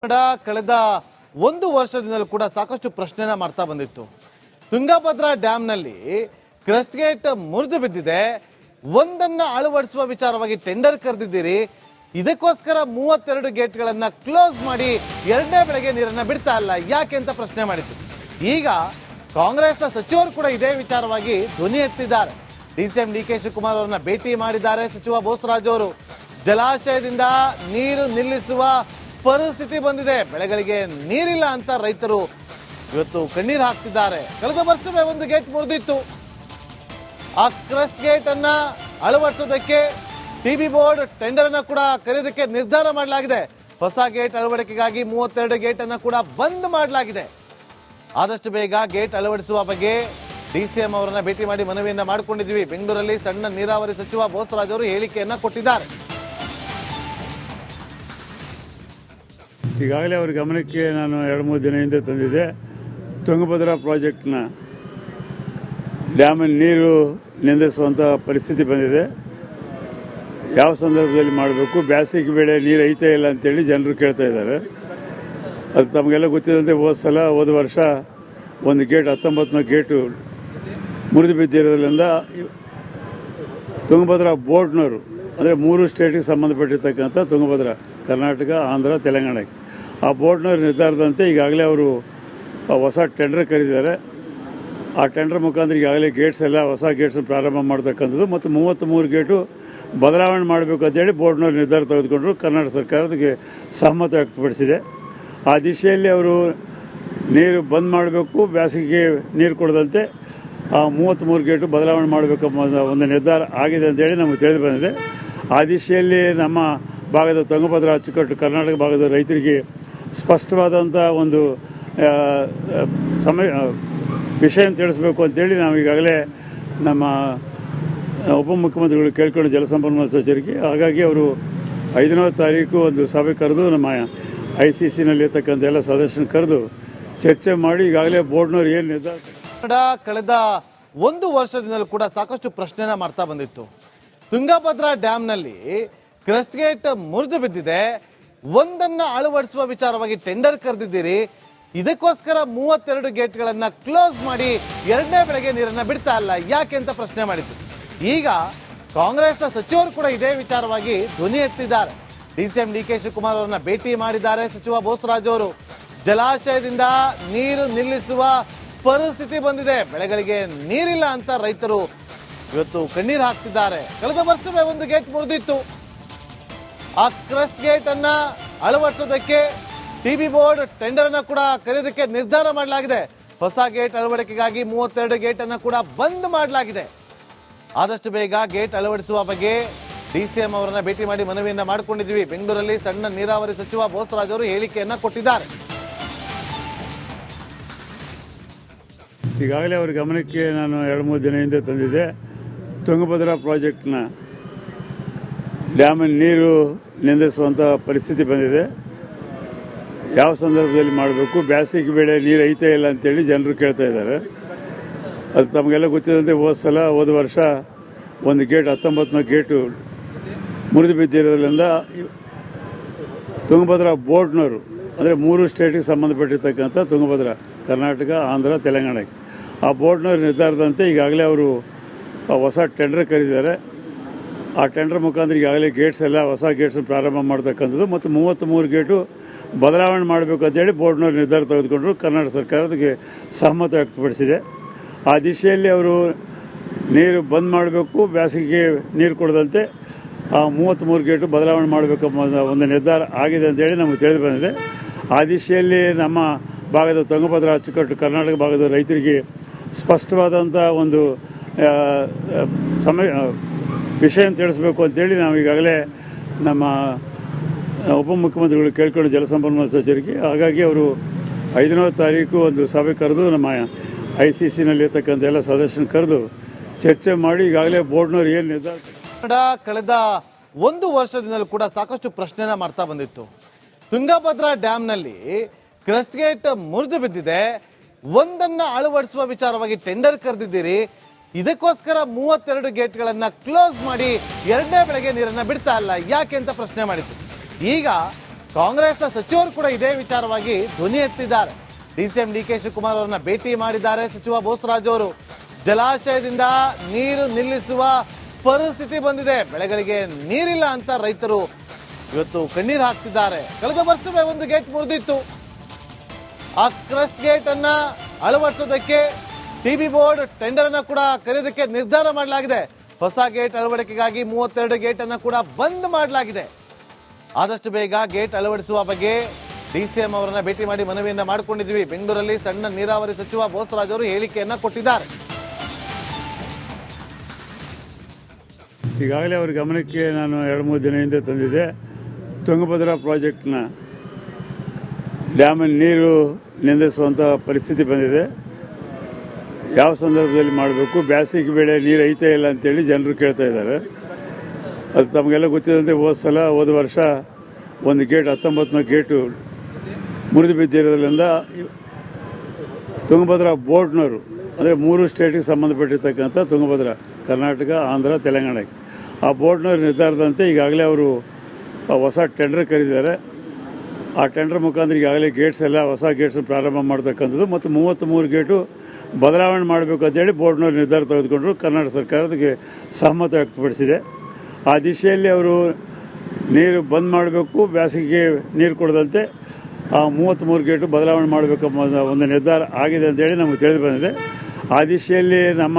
ಕಳೆದ ಒಂದು ವರ್ಷದಿಂದಲೂ ಕೂಡ ಸಾಕಷ್ಟು ಪ್ರಶ್ನೆನ ಮಾಡ್ತಾ ಬಂದಿತ್ತು. ತುಂಗಭದ್ರಾ ಡ್ಯಾಂನಲ್ಲಿ ಕ್ರಸ್ಟ್ ಗೇಟ್ ಮುರಿದು ಬಿದ್ದಿದೆ. ಒಂದನ್ನ ಅಳವಡಿಸುವ ವಿಚಾರವಾಗಿ ಟೆಂಡರ್ ಕರೆದಿದ್ದೀರಿ. ಇದಕ್ಕೋಸ್ಕರ 32 ಗೇಟ್ಗಳನ್ನ ಕ್ಲೋಸ್ ಮಾಡಿ ಎರಡನೇ ಬೆಳೆಗೆ ನೀರನ್ನ ಬಿಡ್ತಾ ಇಲ್ಲ ಯಾಕೆ ಅಂತ ಪ್ರಶ್ನೆ ಮಾಡಿದ್ರು. ಈಗ ಕಾಂಗ್ರೆಸ್ನ ಸಚಿವರು ಕೂಡ ಇದೇ ವಿಚಾರವಾಗಿ ಧ್ವನಿ ಎತ್ತಿದ್ದಾರೆ. ಡಿಸಿಎಂ ಡಿ ಕೆ ಶಿವಕುಮಾರ್ ಅವರನ್ನ ಭೇಟಿ ಮಾಡಿದ್ದಾರೆ ಸಚಿವ ಬೋಸರಾಜ್ ಅವರು. ಜಲಾಶಯದಿಂದ ನೀರು ನಿಲ್ಲಿಸುವ ಪರಿಸ್ಥಿತಿ ಬಂದಿದೆ, ಬೆಳೆಗಳಿಗೆ ನೀರಿಲ್ಲ ಅಂತ ರೈತರು ಇವತ್ತು ಕಣ್ಣೀರು ಹಾಕ್ತಿದ್ದಾರೆ. ಕಳೆದ ವರ್ಷವೇ ಒಂದು ಗೇಟ್ ಮುರಿದಿತ್ತು. ಆ ಕ್ರಸ್ಟ್ ಗೇಟ್ ಅನ್ನ ಅಳವಡಿಸೋದಕ್ಕೆ ಟಿಬಿ ಬೋರ್ಡ್ ಟೆಂಡರ್ ಅನ್ನ ಕೂಡ ಕರೆಯೋದಕ್ಕೆ ನಿರ್ಧಾರ ಮಾಡಲಾಗಿದೆ. ಹೊಸ ಗೇಟ್ ಅಳವಡಿಕೆಗಾಗಿ 32 ಗೇಟ್ ಅನ್ನ ಕೂಡ ಬಂದ್ ಮಾಡಲಾಗಿದೆ. ಆದಷ್ಟು ಬೇಗ ಗೇಟ್ ಅಳವಡಿಸುವ ಬಗ್ಗೆ ಡಿಸಿಎಂ ಅವರನ್ನ ಭೇಟಿ ಮಾಡಿ ಮನವಿಯನ್ನ ಮಾಡಿಕೊಂಡಿದ್ವಿ. ಬೆಂಗಳೂರಲ್ಲಿ ಸಣ್ಣ ನೀರಾವರಿ ಸಚಿವ ಬೋಸರಾಜ್ ಅವರು ಹೇಳಿಕೆಯನ್ನ ಕೊಟ್ಟಿದ್ದಾರೆ. ಈಗಾಗಲೇ ಅವರ ಗಮನಕ್ಕೆ ನಾನು 2-3 ದಿನ ಹಿಂದೆ ತಂದಿದ್ದೆ. ತುಂಗಭದ್ರಾ ಪ್ರಾಜೆಕ್ಟ್ನ ಡ್ಯಾಮಿನ ನೀರು ನಿಂದಿಸುವಂಥ ಪರಿಸ್ಥಿತಿ ಬಂದಿದೆ. ಯಾವ ಸಂದರ್ಭದಲ್ಲಿ ಮಾಡಬೇಕು, ಬೇಸಿಗೆ ಬೆಳೆ ನೀರು ಐತೆ ಇಲ್ಲ ಅಂತೇಳಿ ಜನರು ಕೇಳ್ತಾ ಇದ್ದಾರೆ. ಅದು ತಮಗೆಲ್ಲ ಗೊತ್ತಿದ್ದಂತೆ ಹೋದ ವರ್ಷ ಒಂದು ಗೇಟ್ 19ನೇ ಗೇಟು ಮುರಿದು ಬಿದ್ದಿರೋದ್ರಿಂದ ತುಂಗಭದ್ರಾ ಬೋರ್ಡ್ನವರು ಅಂದರೆ 3 ಸ್ಟೇಟಿಗೆ ಸಂಬಂಧಪಟ್ಟಿರ್ತಕ್ಕಂಥ ತುಂಗಭದ್ರಾ, ಕರ್ನಾಟಕ, ಆಂಧ್ರ, ತೆಲಂಗಾಣಕ್ಕೆ, ಆ ಬೋರ್ಡ್ನವ್ರ ನಿರ್ಧಾರದಂತೆ ಈಗಾಗಲೇ ಅವರು ಹೊಸ ಟೆಂಡರ್ ಕರೆದಿದ್ದಾರೆ. ಆ ಟೆಂಡರ್ ಮುಖಾಂತರ ಈಗಾಗಲೇ ಗೇಟ್ಸ್ ಎಲ್ಲ ಹೊಸ ಗೇಟ್ಸ್ ಪ್ರಾರಂಭ ಮಾಡ್ತಕ್ಕಂಥದ್ದು ಮತ್ತು 33 ಗೇಟು ಬದಲಾವಣೆ ಮಾಡಬೇಕು ಅಂತೇಳಿ ಬೋರ್ಡ್ನವ್ರು ನಿರ್ಧಾರ ತೆಗೆದುಕೊಂಡ್ರು. ಕರ್ನಾಟಕ ಸರ್ಕಾರ ಅದಕ್ಕೆ ಸಹಮತ ವ್ಯಕ್ತಪಡಿಸಿದೆ. ಆ ದಿಶೆಯಲ್ಲಿ ಅವರು ನೀರು ಬಂದ್ ಮಾಡಬೇಕು, ಬೇಸಿಗೆಗೆ ನೀರು ಕೊಡದಂತೆ ಆ 33 ಗೇಟು ಬದಲಾವಣೆ ಮಾಡಬೇಕೆಂಬ ಒಂದು ನಿರ್ಧಾರ ಆಗಿದೆ ಅಂತೇಳಿ ನಮಗೆ ತಿಳಿದು ಬಂದಿದೆ. ಆ ದಿಶೆಯಲ್ಲಿ ನಮ್ಮ ಭಾಗದ ತುಂಗಭದ್ರಾ ಅಚ್ಚುಕಟ್ಟು ಕರ್ನಾಟಕ ಭಾಗದ ರೈತರಿಗೆ ಸ್ಪಷ್ಟವಾದಂಥ ಒಂದು ವಿಷಯ ತಿಳಿಸಬೇಕು ಅಂತೇಳಿ ನಾವು ಈಗಾಗಲೇ ನಮ್ಮ ಉಪಮುಖ್ಯಮಂತ್ರಿಗಳು ಕೇಳ್ಕೊಂಡು ಜಲಸಂಪನ್ಮೂಲ ಸಚಿವರಿಗೆ. ಹಾಗಾಗಿ ಅವರು 5ನೇ ತಾರೀಕು ಒಂದು ಸಭೆ ಕರೆದು ನಮ್ಮ ICCನಲ್ಲಿರ್ತಕ್ಕಂಥ ಎಲ್ಲ ಸದಸ್ಯನ ಕರೆದು ಚರ್ಚೆ ಮಾಡಿ ಈಗಾಗಲೇ ಬೋರ್ಡ್ನವ್ರು ಏನು ನಿರ್ಧಾರ. ಕಳೆದ ಒಂದು ವರ್ಷದಿಂದಲೂ ಕೂಡ ಸಾಕಷ್ಟು ಪ್ರಶ್ನೆನ ಮಾಡ್ತಾ ಬಂದಿತ್ತು. ತುಂಗಭದ್ರಾ ಡ್ಯಾಂನಲ್ಲಿ ಕ್ರಸ್ಟ್ ಗೇಟ್ ಮುರಿದು ಬಿದ್ದಿದೆ. ಒಂದನ್ನ ಅಳವಡಿಸುವ ವಿಚಾರವಾಗಿ ಟೆಂಡರ್ ಕರೆದಿದ್ದೀರಿ. ಇದಕ್ಕೋಸ್ಕರ 32 ಗೇಟ್ಗಳನ್ನ ಕ್ಲೋಸ್ ಮಾಡಿ ಎರಡನೇ ಬೆಳೆಗೆ ನೀರನ್ನ ಬಿಡ್ತಾ ಇಲ್ಲ ಯಾಕೆ ಅಂತ ಪ್ರಶ್ನೆ ಮಾಡಿದ್ರು. ಈಗ ಕಾಂಗ್ರೆಸ್ನ ಸಚಿವರು ಕೂಡ ಇದೇ ವಿಚಾರವಾಗಿ ಧ್ವನಿ ಎತ್ತಿದ್ದಾರೆ. ಡಿಸಿಎಂ ಡಿ ಕೆ ಶಿವಕುಮಾರ್ ಅವರನ್ನ ಭೇಟಿ ಮಾಡಿದ್ದಾರೆ ಸಚಿವ ಬೋಸರಾಜ್ ಅವರು. ಜಲಾಶಯದಿಂದ ನೀರು ನಿಲ್ಲಿಸುವ ಪರಿಸ್ಥಿತಿ ಬಂದಿದೆ, ಬೆಳೆಗಳಿಗೆ ನೀರಿಲ್ಲ ಅಂತ ರೈತರು ಇವತ್ತು ಕಣ್ಣೀರು ಹಾಕ್ತಿದ್ದಾರೆ. ಕಳೆದ ವರ್ಷವೇ ಒಂದು ಗೇಟ್ ಮುರಿದಿತ್ತು. ಆ ಕ್ರಸ್ಟ್ ಗೇಟ್ ಅನ್ನ ಅಳವಡಿಸೋದಕ್ಕೆ ಟಿಬಿ ಬೋರ್ಡ್ ಟೆಂಡರ್ ಅನ್ನ ಕೂಡ ಕರೆಯೋದಕ್ಕೆ ನಿರ್ಧಾರ ಮಾಡಲಾಗಿದೆ. ಹೊಸ ಗೇಟ್ ಅಳವಡಿಕೆಗಾಗಿ 32 ಗೇಟ್ ಅನ್ನ ಕೂಡ ಬಂದ್ ಮಾಡಲಾಗಿದೆ. ಆದಷ್ಟು ಬೇಗ ಗೇಟ್ ಅಳವಡಿಸುವ ಬಗ್ಗೆ ಡಿಸಿಎಂ ಅವರನ್ನ ಭೇಟಿ ಮಾಡಿ ಮನವಿಯನ್ನ ಮಾಡಿಕೊಂಡಿದ್ವಿ. ಬೆಂಗಳೂರಲ್ಲಿ ಸಣ್ಣ ನೀರಾವರಿ ಸಚಿವ ಬೋಸರಾಜ್ ಅವರು ಹೇಳಿಕೆಯನ್ನ ಕೊಟ್ಟಿದ್ದಾರೆ. ಈಗಾಗಲೇ ಅವರ ಗಮನಕ್ಕೆ ನಾನು 2-3 ದಿನ ಹಿಂದೆ ತಂದಿದ್ದೆ. ತುಂಗಭದ್ರಾ ಪ್ರಾಜೆಕ್ಟ್ನ ಡ್ಯಾಮಿನ ನೀರು ನಿಂದಿಸುವಂಥ ಪರಿಸ್ಥಿತಿ ಬಂದಿದೆ. ಯಾವ ಸಂದರ್ಭದಲ್ಲಿ ಮಾಡಬೇಕು, ಬೇಸಿಗೆ ಬೆಳೆ ನೀರು ಐತೆ ಇಲ್ಲ ಅಂತೇಳಿ ಜನರು ಕೇಳ್ತಾ ಇದ್ದಾರೆ. ಅದು ತಮಗೆಲ್ಲ ಗೊತ್ತಿದ್ದಂತೆ ಹೋದ ವರ್ಷ ಒಂದು ಗೇಟ್ 19ನೇ ಗೇಟು ಮುರಿದು ಬಿದ್ದಿರೋದ್ರಿಂದ ತುಂಗಭದ್ರಾ ಬೋರ್ಡ್ನವರು ಅಂದರೆ 3 ಸ್ಟೇಟಿಗೆ ಸಂಬಂಧಪಟ್ಟಿರ್ತಕ್ಕಂಥ ತುಂಗಭದ್ರಾ, ಕರ್ನಾಟಕ, ಆಂಧ್ರ, ತೆಲಂಗಾಣಕ್ಕೆ, ಆ ಬೋರ್ಡ್ನವ್ರ ನಿರ್ಧಾರದಂತೆ ಈಗಾಗಲೇ ಅವರು ಹೊಸ ಟೆಂಡರ್ ಕರೆದಿದ್ದಾರೆ. ಆ ಟೆಂಡರ್ ಮುಖಾಂತರ ಈಗಾಗಲೇ ಗೇಟ್ಸ್ ಎಲ್ಲ ಹೊಸ ಗೇಟ್ಸ್ ಪ್ರಾರಂಭ ಮಾಡ್ತಕ್ಕಂಥದ್ದು ಮತ್ತು 33 ಗೇಟು ಬದಲಾವಣೆ ಮಾಡಬೇಕು ಅಂತೇಳಿ ಬೋರ್ಡ್ನವ್ರು ನಿರ್ಧಾರ ತೆಗೆದುಕೊಂಡ್ರು. ಕರ್ನಾಟಕ ಸರ್ಕಾರ ಅದಕ್ಕೆ ಸಹಮತ ವ್ಯಕ್ತಪಡಿಸಿದೆ. ಆ ದಿಶೆಯಲ್ಲಿ ಅವರು ನೀರು ಬಂದ್ ಮಾಡಬೇಕು, ಬೇಸಿಗೆಗೆ ನೀರು ಕೊಡದಂತೆ ಆ 33 ಗೇಟು ಬದಲಾವಣೆ ಮಾಡಬೇಕೆಂಬ ಒಂದು ನಿರ್ಧಾರ ಆಗಿದೆ ಅಂತೇಳಿ ನಮಗೆ ತಿಳಿದು ಬಂದಿದೆ. ಆ ದಿಶೆಯಲ್ಲಿ ನಮ್ಮ ಭಾಗದ ತುಂಗಭದ್ರಾ ಅಚ್ಚುಕಟ್ಟು ಕರ್ನಾಟಕ ಭಾಗದ ರೈತರಿಗೆ ಸ್ಪಷ್ಟವಾದಂಥ ಒಂದು ವಿಷಯ ತಿಳಿಸಬೇಕು ಅಂತೇಳಿ ನಾವು ಈಗಾಗಲೇ ನಮ್ಮ ಉಪಮುಖ್ಯಮಂತ್ರಿಗಳು ಕೇಳ್ಕೊಂಡು ಜಲಸಂಪನ್ಮೂಲ ಸಚಿವರಿಗೆ. ಹಾಗಾಗಿ ಅವರು 5ನೇ ತಾರೀಕು ಒಂದು ಸಭೆ ಕರೆದು ನಮ್ಮ ICCನಲ್ಲಿರ್ತಕ್ಕಂಥ ಎಲ್ಲ ಸದಸ್ಯನ ಕರೆದು ಚರ್ಚೆ ಮಾಡಿ ಈಗಾಗಲೇ ಬೋರ್ಡ್ನವ್ರು ಏನು ನಿರ್ಧಾರ. ಕಳೆದ ಒಂದು ವರ್ಷದಿಂದಲೂ ಕೂಡ ಸಾಕಷ್ಟು ಪ್ರಶ್ನೆನ ಮಾಡ್ತಾ ಬಂದಿತ್ತು. ತುಂಗಭದ್ರಾ ಡ್ಯಾಂನಲ್ಲಿ ಕ್ರಸ್ಟ್ ಗೇಟ್ ಮುರಿದು ಬಿದ್ದಿದೆ. ಒಂದನ್ನ ಅಳವಡಿಸುವ ವಿಚಾರವಾಗಿ ಟೆಂಡರ್ ಕರೆದಿದ್ದೀರಿ. ಇದಕ್ಕೋಸ್ಕರ 32 ಗೇಟ್ಗಳನ್ನ ಕ್ಲೋಸ್ ಮಾಡಿ ಎರಡನೇ ಬೆಳೆಗೆ ನೀರನ್ನ ಬಿಡ್ತಾ ಇಲ್ಲ ಯಾಕೆ ಅಂತ ಪ್ರಶ್ನೆ ಮಾಡಿದ್ರು. ಈಗ ಕಾಂಗ್ರೆಸ್ನ ಸಚಿವರು ಕೂಡ ಇದೇ ವಿಚಾರವಾಗಿ ಧ್ವನಿ ಎತ್ತಿದ್ದಾರೆ. ಡಿಸಿಎಂ ಡಿ ಕೆ ಶಿವಕುಮಾರ್ ಅವರನ್ನ ಭೇಟಿ ಮಾಡಿದ್ದಾರೆ ಸಚಿವ ಬೋಸರಾಜ್ ಅವರು. ಜಲಾಶಯದಿಂದ ನೀರು ನಿಲ್ಲಿಸುವ ಪರಿಸ್ಥಿತಿ ಬಂದಿದೆ, ಬೆಳೆಗಳಿಗೆ ನೀರಿಲ್ಲ ಅಂತ ರೈತರು ಇವತ್ತು ಕಣ್ಣೀರು ಹಾಕ್ತಿದ್ದಾರೆ. ಕಳೆದ ವರ್ಷವೇ ಒಂದು ಗೇಟ್ ಮುರಿದಿತ್ತು. ಆ ಕ್ರಸ್ಟ್ ಗೇಟ್ ಅನ್ನ ಅಳವಡಿಸೋದಕ್ಕೆ ಟಿಬಿ ಬೋರ್ಡ್ ಟೆಂಡರ್ ಅನ್ನ ಕೂಡ ಕರೆಯೋದಕ್ಕೆ ನಿರ್ಧಾರ ಮಾಡಲಾಗಿದೆ. ಹೊಸ ಗೇಟ್ ಅಳವಡಿಕೆಗಾಗಿ 32 ಗೇಟ್ ಅನ್ನ ಕೂಡ ಬಂದ್ ಮಾಡಲಾಗಿದೆ. ಆದಷ್ಟು ಬೇಗ ಗೇಟ್ ಅಳವಡಿಸುವ ಬಗ್ಗೆ ಡಿಸಿಎಂ ಅವರನ್ನ ಭೇಟಿ ಮಾಡಿ ಮನವಿಯನ್ನ ಮಾಡಿಕೊಂಡಿದ್ವಿ. ಬೆಂಗಳೂರಲ್ಲಿ ಸಣ್ಣ ನೀರಾವರಿ ಸಚಿವ ಬೋಸರಾಜ್ ಅವರು ಹೇಳಿಕೆಯನ್ನ ಕೊಟ್ಟಿದ್ದಾರೆ. ಈಗಾಗಲೇ ಅವರ ಗಮನಕ್ಕೆ ನಾನು 2-3 ದಿನ ಹಿಂದೆ ತಂದಿದ್ದೆ. ತುಂಗಭದ್ರಾ ಪ್ರಾಜೆಕ್ಟ್ನ ಡ್ಯಾಮಿನ ನೀರು ನಿಂದಿಸುವಂಥ ಪರಿಸ್ಥಿತಿ ಬಂದಿದೆ. ಯಾವ ಸಂದರ್ಭದಲ್ಲಿ ಮಾಡಬೇಕು, ಬೇಸಿಗೆ ಬೆಳೆ ನೀರು ಐತೆ ಇಲ್ಲ ಅಂತೇಳಿ ಜನರು ಕೇಳ್ತಾ ಇದ್ದಾರೆ. ಅದು ತಮಗೆಲ್ಲ ಗೊತ್ತಿದ್ದಂತೆ ಹೋದ ವರ್ಷ ಒಂದು ಗೇಟ್ 19ನೇ ಗೇಟು ಮುರಿದು ಬಿದ್ದಿರೋದ್ರಿಂದ ತುಂಗಭದ್ರಾ ಬೋರ್ಡ್ನವರು ಅಂದರೆ 3 ಸ್ಟೇಟಿಗೆ ಸಂಬಂಧಪಟ್ಟಿರ್ತಕ್ಕಂಥ ತುಂಗಭದ್ರಾ, ಕರ್ನಾಟಕ, ಆಂಧ್ರ, ತೆಲಂಗಾಣ, ಆ ಬೋರ್ಡ್ನವ್ರ ನಿರ್ಧಾರದಂತೆ ಈಗಾಗಲೇ ಅವರು ಹೊಸ ಟೆಂಡರ್ ಕರೆದಿದ್ದಾರೆ. ಆ ಟೆಂಡರ್ ಮುಖಾಂತರ ಈಗಾಗಲೇ ಗೇಟ್ಸ್ ಎಲ್ಲ ಹೊಸ ಗೇಟ್ಸ್ ಪ್ರಾರಂಭ ಮಾಡ್ತಕ್ಕಂಥದ್ದು ಮತ್ತು 33 ಗೇಟು ಬದಲಾವಣೆ ಮಾಡಬೇಕು ಅಂತೇಳಿ ಬೋರ್ಡ್ನವ್ರು ನಿರ್ಧಾರ ತೆಗೆದುಕೊಂಡ್ರು. ಕರ್ನಾಟಕ ಸರ್ಕಾರ ಅದಕ್ಕೆ ಸಹಮತ ವ್ಯಕ್ತಪಡಿಸಿದೆ. ಆ ದಿಶೆಯಲ್ಲಿ ಅವರು ನೀರು ಬಂದ್ ಮಾಡಬೇಕು, ಬೇಸಿಗೆಗೆ ನೀರು ಕೊಡದಂತೆ ಆ 33 ಗೇಟು ಬದಲಾವಣೆ ಮಾಡಬೇಕೆಂಬ ಒಂದು ನಿರ್ಧಾರ ಆಗಿದೆ ಅಂತೇಳಿ ನಮಗೆ ತಿಳಿದು ಬಂದಿದೆ. ಆ ದಿಶೆಯಲ್ಲಿ ನಮ್ಮ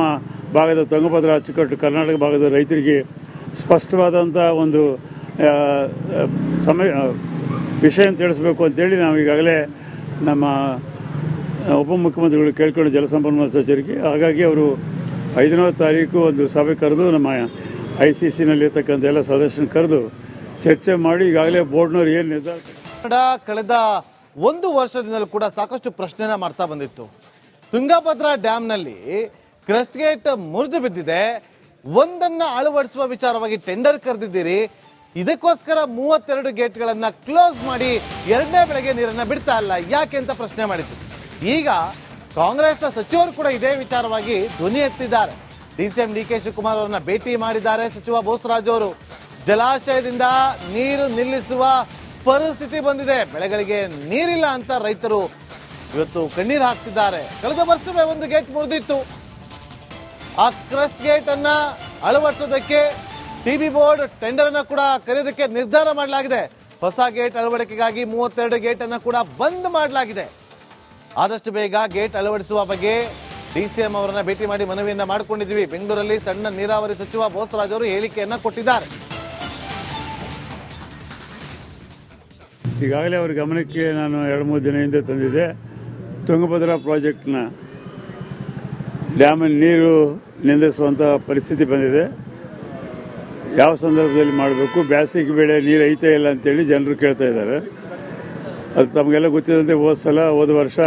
ಭಾಗದ ತುಂಗಭದ್ರಾ ಅಚ್ಚುಕಟ್ಟು ಕರ್ನಾಟಕ ಭಾಗದ ರೈತರಿಗೆ ಸ್ಪಷ್ಟವಾದಂಥ ಒಂದು ವಿಷಯ ತಿಳಿಸ್ಬೇಕು ಅಂತೇಳಿ ನಾವು ಈಗಾಗಲೇ ನಮ್ಮ ಉಪಮುಖ್ಯಮಂತ್ರಿಗಳು ಕೇಳ್ಕೊಂಡು ಜಲಸಂಪನ್ಮೂಲ ಸಚಿವರಿಗೆ. ಹಾಗಾಗಿ ಅವರು 5ನೇ ತಾರೀಕು ಒಂದು ಸಭೆ ಕರೆದು ನಮ್ಮ ICCನಲ್ಲಿರ್ತಕ್ಕಂಥ ಎಲ್ಲ ಸದಸ್ಯನ ಕರೆದು ಚರ್ಚೆ ಮಾಡಿ ಈಗಾಗಲೇ ಬೋರ್ಡ್ನವ್ರು ಏನು ನಿರ್ಧಾರ ಕಳೆದ ಒಂದು ವರ್ಷದಿಂದಲೂ ಕೂಡ ಸಾಕಷ್ಟು ಪ್ರಶ್ನೆನ ಮಾಡ್ತಾ ಬಂದಿತ್ತು. ತುಂಗಭದ್ರಾ ಡ್ಯಾಮ್ನಲ್ಲಿ ಕ್ರಸ್ಟ್ ಗೇಟ್ ಮುರಿದು ಬಿದ್ದಿದೆ, ಒಂದನ್ನ ಅಳವಡಿಸುವ ವಿಚಾರವಾಗಿ ಟೆಂಡರ್ ಕರೆದಿದ್ದೀರಿ, ಇದಕ್ಕೋಸ್ಕರ 32 ಗೇಟ್ಗಳನ್ನ ಕ್ಲೋಸ್ ಮಾಡಿ 2ನೇ ಬೆಳೆಗೆ ನೀರನ್ನ ಬಿಡ್ತಾ ಇಲ್ಲ ಯಾಕೆ ಅಂತ ಪ್ರಶ್ನೆ ಮಾಡಿದ್ರು. ಈಗ ಕಾಂಗ್ರೆಸ್ನ ಸಚಿವರು ಕೂಡ ಇದೇ ವಿಚಾರವಾಗಿ ಧ್ವನಿ ಎತ್ತಿದ್ದಾರೆ. ಡಿಸಿಎಂ ಡಿ ಕೆ ಶಿವಕುಮಾರ್ ಅವರನ್ನ ಭೇಟಿ ಮಾಡಿದ್ದಾರೆ ಸಚಿವ ಬೋಸರಾಜ್ ಅವರು. ಜಲಾಶಯದಿಂದ ನೀರು ನಿಲ್ಲಿಸುವ ಪರಿಸ್ಥಿತಿ ಬಂದಿದೆ, ಬೆಳೆಗಳಿಗೆ ನೀರಿಲ್ಲ ಅಂತ ರೈತರು ಇವತ್ತು ಕಣ್ಣೀರು ಹಾಕ್ತಿದ್ದಾರೆ. ಕಳೆದ ವರ್ಷವೇ ಒಂದು ಗೇಟ್ ಮುರಿದಿತ್ತು. ಆ ಕ್ರಸ್ಟ್ ಗೇಟ್ ಅನ್ನ ಅಳವಡಿಸೋದಕ್ಕೆ ಟಿಬಿ ಬೋರ್ಡ್ ಟೆಂಡರ್ ಅನ್ನ ಕೂಡ ಕರೆಯೋದಕ್ಕೆ ನಿರ್ಧಾರ ಮಾಡಲಾಗಿದೆ. ಹೊಸ ಗೇಟ್ ಅಳವಡಿಕೆಗಾಗಿ 32 ಗೇಟ್ ಅನ್ನ ಕೂಡ ಬಂದ್ ಮಾಡಲಾಗಿದೆ. ಆದಷ್ಟು ಬೇಗ ಗೇಟ್ ಅಳವಡಿಸುವ ಬಗ್ಗೆ ಡಿಸಿಎಂ ಅವರನ್ನ ಭೇಟಿ ಮಾಡಿ ಮನವಿಯನ್ನ ಮಾಡಿಕೊಂಡಿದ್ವಿ. ಬೆಂಗಳೂರಲ್ಲಿ ಸಣ್ಣ ನೀರಾವರಿ ಸಚಿವ ಬೋಸರಾಜ್ ಅವರು ಹೇಳಿಕೆಯನ್ನ ಕೊಟ್ಟಿದ್ದಾರೆ. ಈಗಾಗಲೇ ಅವರ ಗಮನಕ್ಕೆ ನಾನು 2-3 ದಿನ ಹಿಂದೆ ತಂದಿದ್ದೆ. ತುಂಗಭದ್ರಾ ಪ್ರಾಜೆಕ್ಟ್ನ ಡ್ಯಾಮಿನ ನೀರು ನಿಂದಿಸುವಂಥ ಪರಿಸ್ಥಿತಿ ಬಂದಿದೆ. ಯಾವ ಸಂದರ್ಭದಲ್ಲಿ ಮಾಡಬೇಕು, ಬೇಸಿಗೆ ಬೆಳೆ ನೀರು ಐತೆ ಇಲ್ಲ ಅಂತೇಳಿ ಜನರು ಕೇಳ್ತಾ ಇದ್ದಾರೆ. ಅದು ತಮಗೆಲ್ಲ ಗೊತ್ತಿದ್ದಂತೆ ಹೋದ ವರ್ಷ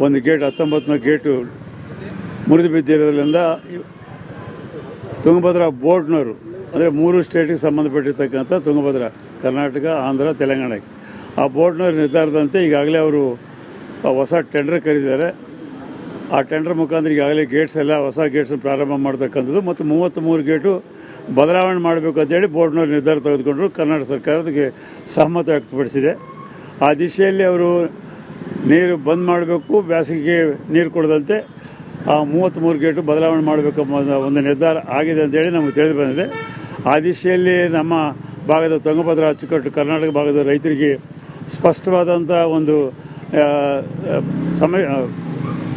ಒಂದು ಗೇಟ್ 19ನೇ ಗೇಟು ಮುರಿದು ಬಿದ್ದಿರೋದ್ರಿಂದ ತುಂಗಭದ್ರಾ ಬೋರ್ಡ್ನವರು ಅಂದರೆ 3 ಸ್ಟೇಟಿಗೆ ಸಂಬಂಧಪಟ್ಟಿರ್ತಕ್ಕಂಥ ತುಂಗಭದ್ರಾ, ಕರ್ನಾಟಕ, ಆಂಧ್ರ, ತೆಲಂಗಾಣ, ಆ ಬೋರ್ಡ್ನವ್ರ ನಿರ್ಧಾರದಂತೆ ಈಗಾಗಲೇ ಅವರು ಹೊಸ ಟೆಂಡರ್ ಕರೆದಿದ್ದಾರೆ. ಆ ಟೆಂಡರ್ ಮುಖಾಂತರ ಈಗಾಗಲೇ ಗೇಟ್ಸ್ ಎಲ್ಲ ಹೊಸ ಗೇಟ್ಸ್ ಪ್ರಾರಂಭ ಮಾಡ್ತಕ್ಕಂಥದ್ದು ಮತ್ತು 33 ಗೇಟು ಬದಲಾವಣೆ ಮಾಡಬೇಕು ಅಂತೇಳಿ ಬೋರ್ಡ್ನವ್ರು ನಿರ್ಧಾರ ತೆಗೆದುಕೊಂಡ್ರು. ಕರ್ನಾಟಕ ಸರ್ಕಾರ ಅದಕ್ಕೆ ಸಹಮತ ವ್ಯಕ್ತಪಡಿಸಿದೆ. ಆ ದಿಶೆಯಲ್ಲಿ ಅವರು ನೀರು ಬಂದ್ ಮಾಡಬೇಕು, ಬೇಸಿಗೆಗೆ ನೀರು ಕೊಡದಂತೆ ಆ 33 ಗೇಟು ಬದಲಾವಣೆ ಮಾಡಬೇಕೆಂಬ ಒಂದು ನಿರ್ಧಾರ ಆಗಿದೆ ಅಂತೇಳಿ ನಮಗೆ ತಿಳಿದು ಬಂದಿದೆ. ಆ ದಿಶೆಯಲ್ಲಿ ನಮ್ಮ ಭಾಗದ ತುಂಗಭದ್ರಾ ಅಚ್ಚುಕಟ್ಟು ಕರ್ನಾಟಕ ಭಾಗದ ರೈತರಿಗೆ ಸ್ಪಷ್ಟವಾದಂಥ ಒಂದು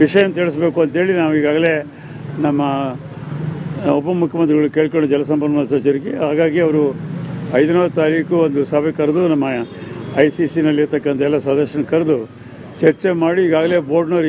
ವಿಷಯ ತಿಳಿಸ್ಬೇಕು ಅಂತೇಳಿ ನಾವು ಈಗಾಗಲೇ ನಮ್ಮ ಉಪಮುಖ್ಯಮಂತ್ರಿಗಳು ಕೇಳ್ಕೊಂಡು ಜಲಸಂಪನ್ಮೂಲ ಸಚಿವರಿಗೆ. ಹಾಗಾಗಿ ಅವರು 5ನೇ ತಾರೀಕು ಒಂದು ಸಭೆ ಕರೆದು ನಮ್ಮ ICCನಲ್ಲಿರ್ತಕ್ಕಂಥ ಎಲ್ಲ ಸದಸ್ಯನ ಕರೆದು ಚರ್ಚೆ ಮಾಡಿ ಈಗಾಗಲೇ ಬೋರ್ಡ್ನವ್ರು